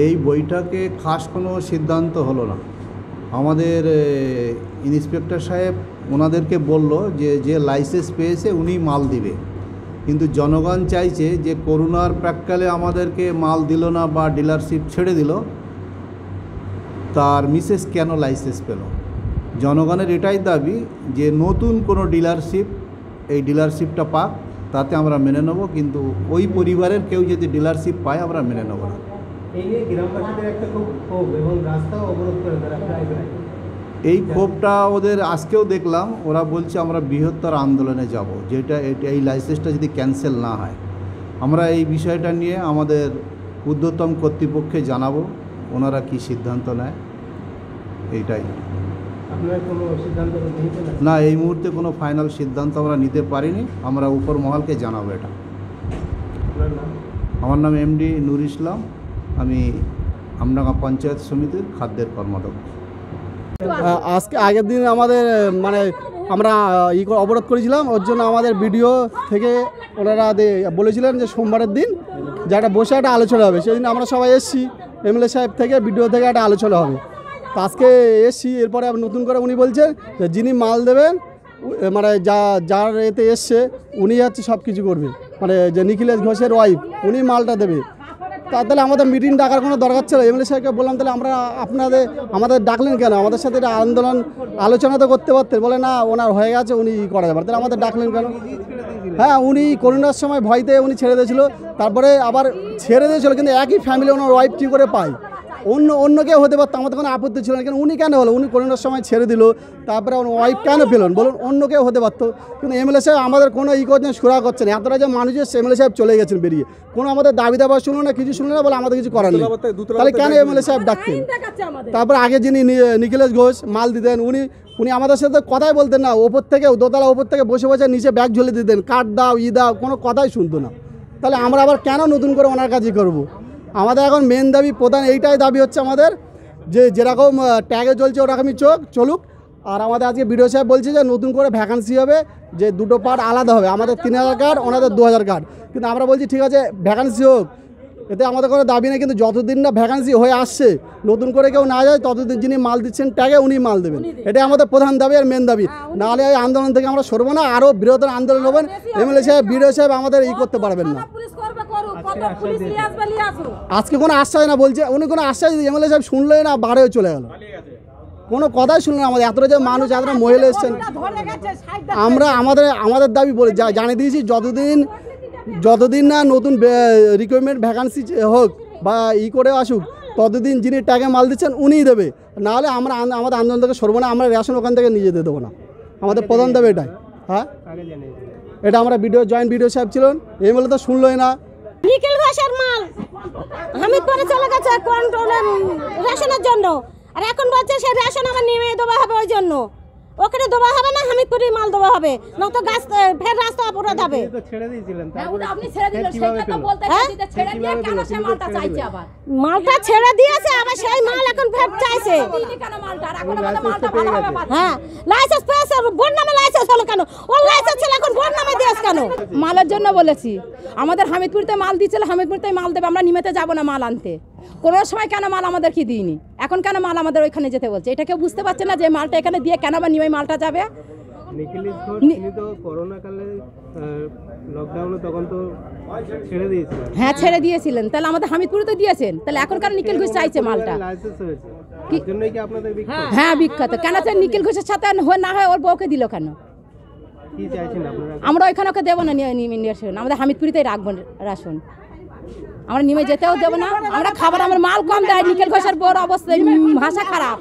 এই বইটাকে খাস কোনো সিদ্ধান্ত হলো না। আমাদের ইন্সপেক্টর সাহেব ওনাদেরকে বলল যে লাইসেন্স পেয়েছে উনি মাল দিবে, কিন্তু জনগণ চাইছে যে করোনার প্রাককালে আমাদেরকে মাল দিল না বা ডিলারশিপ ছেড়ে দিল, তার মিসেস কেন লাইসেন্স পেল। জনগণের এটাই দাবি যে নতুন কোনো ডিলারশিপ, এই ডিলারশিপটা পাক, তাতে আমরা মেনে নেব, কিন্তু ওই পরিবারের কেউ যদি ডিলারশিপ পায় আমরা মেনে নেব না। এই ক্ষোভটা ওদের আজকেও দেখলাম, ওরা বলছে আমরা বৃহত্তর আন্দোলনে যাব, যেটা এই লাইসেন্সটা যদি ক্যান্সেল না হয়। আমরা এই বিষয়টা নিয়ে আমাদের ঊর্ধ্বতন কর্তৃপক্ষে জানাবো, ওনারা কি সিদ্ধান্ত নেয়। এইটাই। না, এই মুহূর্তে কোনো ফাইনাল সিদ্ধান্ত আমরা নিতে পারিনি, আমরা উপর মহলকে জানাবো এটা। আমার নাম এমডি নূর ইসলাম, আমি আমডাঙ্গা পঞ্চায়েত সমিতির খাদ্যের কর্মদক্ষ। আজকে আগের দিন আমাদের মানে আমরা অবরোধ করেছিলাম, ওর জন্য আমাদের বিডিও থেকে ওনারা বলেছিলেন যে সোমবারের দিন যে একটা বসে একটা আলোচনা হবে। সেদিন আমরা সবাই এসেছি, এমএলএ সাহেব থেকে বিডিও থেকে একটা আলোচনা হবে। তো আজকে এসছি, এরপরে নতুন করে উনি বলছেন যে যিনি মাল দেবেন মানে যার এতে এসছে উনি হচ্ছে সব কিছু করবে, মানে যে নিখিলেশ ঘোষের ওয়াইফ উনি মালটা দেবে। তাহলে আমাদের মিটিং ডাকার কোনো দরকার ছিল। এমএলএ সাহেবকে বললাম তাহলে আমরা আমাদের ডাকলেন কেন, আমাদের সাথে এটা আন্দোলন আলোচনা তো করতে পারতেন। বলে না, ওনার হয়ে গেছে, উনি করা যাবে, তাহলে আমাদের ডাকলেন কেন? হ্যাঁ, উনি করোনার সময় ভয়তে উনি ছেড়ে দিয়েছিল, তারপরে আবার ছেড়ে দিয়েছিল, কিন্তু একই ফ্যামিলি ওনার ওয়াইফ কী করে পায়? অন্য কেউ হতে পারতো, আমাদের কোনো আপত্তি ছিল না, কিন্তু উনি কেন হলো? উনি করোনার সময় ছেড়ে দিল, তারপরে ওয়াইফ কেন পেলেন বলুন? অন্য কেউ হতে পারতো, কিন্তু এমএলএ সাহেব আমাদের কোনো করছেন, সুরা করছেন। এতটা যে মানুষ এসছে, এমএলএ সাহেব চলে গেছেন বেরিয়ে, কোনো আমাদের দাবি দাবা শুনলো না, কিছু শুনলো না, বলে আমাদের কিছু করার নেই। তাহলে কেন এমএলএ সাহেব ডাকতেন? তারপর আগে যিনি নিখিলেশ ঘোষ মাল দিতেন, উনি আমাদের সাথে কথাই বলতেন না, ওপর থেকে দোতলা ওপর থেকে বসে বসে নিচে ব্যাগ ঝুলে দিতেন, কাঠ দাও দাও, কোনো কথাই শুনতো না। তাহলে আমরা আবার কেন নতুন করে ওনার কাজই করবো? আমাদের এখন মেন দাবি, প্রধান এইটাই দাবি হচ্ছে আমাদের, যে যেরকম ট্যাগে চলছে ওরকমই চলুক। আর আমাদের আজকে বিডিও সাহেব বলছে যে নতুন করে ভ্যাকান্সি হবে, যে দুটো পার্ট আলাদা হবে, আমাদের 3000 কার্ড, ওনাদের 2000 কার্ড। কিন্তু আমরা বলছি ঠিক আছে ভ্যাকান্সি হোক, এতে আমাদের কোনো দাবি নেই, কিন্তু যতদিন না ভ্যাকান্সি হয়ে আসছে, নতুন করে কেউ না যায়, ততদিন যিনি মাল দিচ্ছেন ট্যাগে উনি মাল দেবেন। এটাই আমাদের প্রধান দাবি আর মেন দাবি। নাহলে এই আন্দোলন থেকে আমরা সরবো না, আরও বৃহত্তর আন্দোলন হবেন। এমএলএ সাহেব বিডিও সাহেব আমাদের করতে পারবেন না। আজকে কোনো আশ্বাস না বলছে, উনি কোনো আশ্বাস এমএলএ সাহেব শুনলেই না, বাড়েও চলে গেল, কোনো কথাই শুনলেন না। আমাদের এতটা যে মানুষ, এতটা মহিলা এসছেন, আমরা আমাদের দাবি বলে জানিয়ে দিয়েছি, যতদিন না নতুন রিক্রুটমেন্ট ভ্যাকান্সি হোক বা করে আসুক, ততদিন যিনি ট্যাগে মাল দিচ্ছেন উনিই দেবে। নাহলে আমরা আমাদের আন্দোলন থেকে সরবো না, আমরা রেশন ওখান থেকে নিয়ে যেতে দেবো না। আমাদের প্রধান দাবি এটাই। হ্যাঁ, এটা আমরা জয়েন্ট বিডিও সাহেব ছিলেন, এমএলএ তো শুনলোই না। নিখিল ঘোষের মাল হামিদপুরে চলে গেছে কন্ট্রোলে রেশনের জন্য, আর এখন বলছে সে রেশন আমার নিয়ে দেওয়া হবে, ওই জন্য ওখানে দেওয়া হবে না, হামিদপুরে মাল দেওয়া হবে, না তো গাছ ফের রাস্তা অপরাধ হবে। মালটা ছেড়ে দিয়েছে, আবার সেই মাল এখন ফের চাইছে। হ্যাঁ, লাইসেন্স পেয়েছে, বোন নামে লাইসেন্স হলো কেন? ওর লাইসেন্স ছিল, এখন বোন নামে দিয়েছে কেন? মালের জন্য বলেছি, আমাদের হামিদপুরতে মাল দিচ্ছিল, হামিদপুরতে মাল দেবে, আমরা নিমেতে যাব না মাল আনতে। কোনো সময় কেন মাল আমাদের কি দিইনি, এখন কেন মাল আমাদের ওইখানে যেতে বলছে? এটা কেউ বুঝতে পারছে না যে মালটা এখানে দিয়ে কেন বা নিমে মালটা যাবে। হ্যাঁ, ছেড়ে দিয়েছিলেন, তাহলে আমাদের হামিদপুরে তো দিয়েছেন, তাহলে এখন কেন নিখিল ঘোষ চাইছে মালটা? হ্যাঁ, বিখ্যাত কেন? নিখিল ঘোষের সাথে না হয় ওর বউকে দিল কেন? আমরা ওইখানে ওকে দেবো না, আমাদের হামিদপুরিতেই রাখবো রাশন, আমরা নিমে যেতেও দেবো না। আমরা খাবার, আমার মাল কম দেয়, নিখিল ঘোষের বড় অবস্থা, ভাষা খারাপ,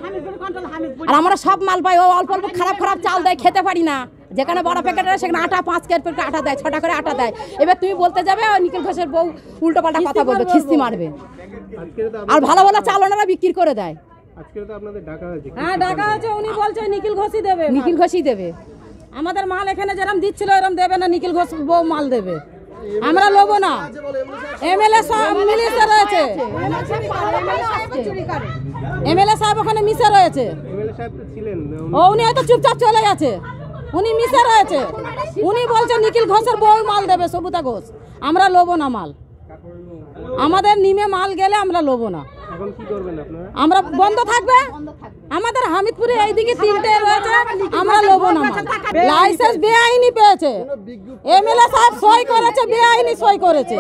আর আমরা সব মাল পাই, ও অল্প অল্প খারাপ চাল দেয়, খেতে পারি না। যেখানে বড় প্যাকেট সেখানে আটা 5 প্যাকেট আটা দেয়, 6টা করে আটা দেয়। এবার তুমি বলতে যাবে নিখিল ঘোষের বউ উল্টো পাল্টা কথা বলবে, খিস্তি মারবে, আর ভালো ভালো চাল ওনারা বিক্রি করে দেয়। হ্যাঁ, ডাকা হয়েছে, উনি বলছে নিখিল ঘোষই দেবে, নিখিল ঘোষই দেবে। আমাদের মাল এখানে যেরকম দিচ্ছিল এরকম দেবে না, নিখিল ঘোষ বউ মাল দেবে, আমরা লোবো না। এমএলএ সাহেব মিলিয়ে রয়েছে, এমএলএ সাহেব ওখানে মিশে রয়েছে, উনি হয়তো চুপচাপ চলে গেছে, উনি মিশে রয়েছে। উনি বলছে নিখিল ঘোষের বউ মাল দেবে, সবুতা ঘোষ। আমরা লোবো না মাল, আমাদের নিমে মাল গেলে আমরা লোবো না। এখন কি করবেন আপনারা? আমরা বন্ধ থাকবে। আমাদের হামিদপুরে এইদিকে 3টে রয়েছে, আমরা লোব না। লাইসেন্স বেআইনি পেয়েছে, এমএলএ সাহেব সই করেছে, বেআইনি সই করেছে।